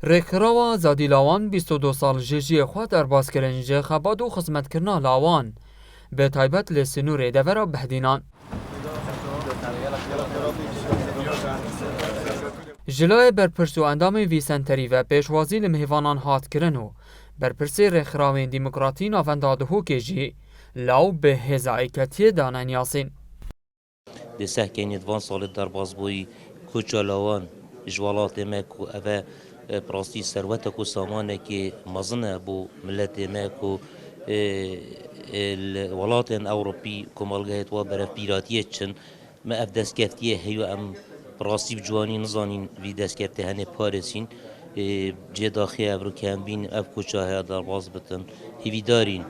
رکراوا زادی لاوان 22 سال جیجی خود در بازکرنج خباد و خدمت کرنا لاوان به تایبت لسنور دورا بهدینان جلوی برپرس و اندام ویسنتری و پیشوازی لمهوانان هات کرنو برپرسی رکراوین دیموکراتی نافنداده هو کجی لاو به هزایکتی دانن یاسین دسته کنید وان سال در بازبوی کوچالاوان جوالات مکو اوه پراستی ثروت کو سامانه که مزنه بو ملت مکو الولات اوروبی کمالگهت و برف پیراتیه چن ما اف دستکفتیه هیو ام پراستی بجوانی نزانین وی دستکفته هنه پارسین جه داخل ابرو کمبین اف کوچاه در باز بتن هیوی دارین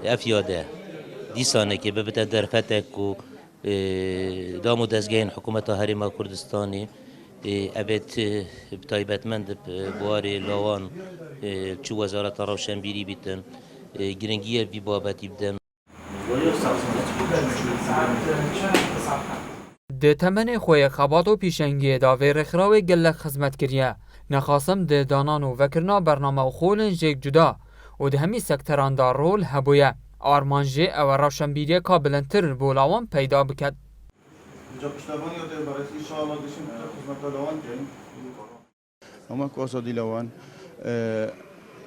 اف یاده دیسانه که ببته در فتک و دامو دزگین حکومت هرما کردستانی ابد بتایبتمند بواری لاوان چو وزارت روشنبیری بیتن گرنگیه بی بابتی بدم ده تمن خوی خبات و پیشنگی داوی رخراوی گلک خدمت کریه نخواستم ده دانان و وکرنا برنامه و خولن جیک جدا و ده همی سکتران دار رول هبویه آرمانجی او روشنبیری کابلنتر بولاوان پیدا بکد اما کوسادی لاوان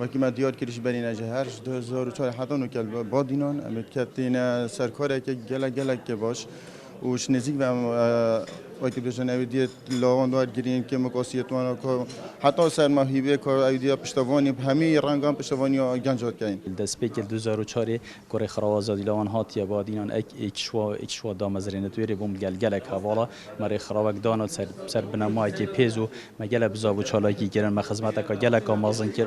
وقتی ما دیار کردیش بری نجهرش 2004 حتی نکل با دینان امید کتین سرکاره که گلک که باش وش نزیک و وقتی بچه نویدیت لاوان دار گرین که مقاسیت وان که حتی سرماهیبه که ایدیا پشتوانی همه رنگان پشتوانی گنجات کردن. دست پیکل 2004 کره خروازادی لاوان هاتیه بادینان اکشوا دامزرینه توی بوم گلک حوالا مره خروک دانات سر بنمای که پیزو مگل بزاو چالاکی گرن مخدمت که گلک آمازن که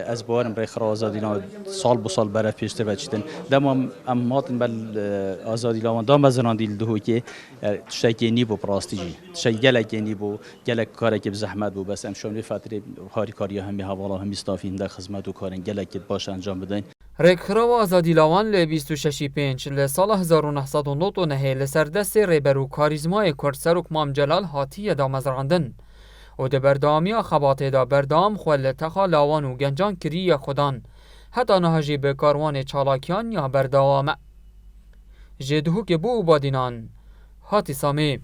از بارم مره خروازادی لاوان سال به سال برای پیشته بچتن دم اماتن بل آزادی لاوان دامزران دیل دهو که شکی بو پراستیجی شی گلک بو گلک کاری که بزحمت بو بس امشون فتره هاری کاری همی حوالا همی استافین در خدمت و کارن گلک باش انجام بدن رکراوا آزادی لاوان ل 26/5 ل سال 1999 لسردست ریبرو کاریزمای کرد سروک مام جلال هاتی دامزراندن و ده بردامی خبات دا بردام خوال تخا لاوان و گنجان کری خودان حتی نهاجی به کاروان چالاکیان یا بردوامه جدهو که بو بادینان هاتی سامی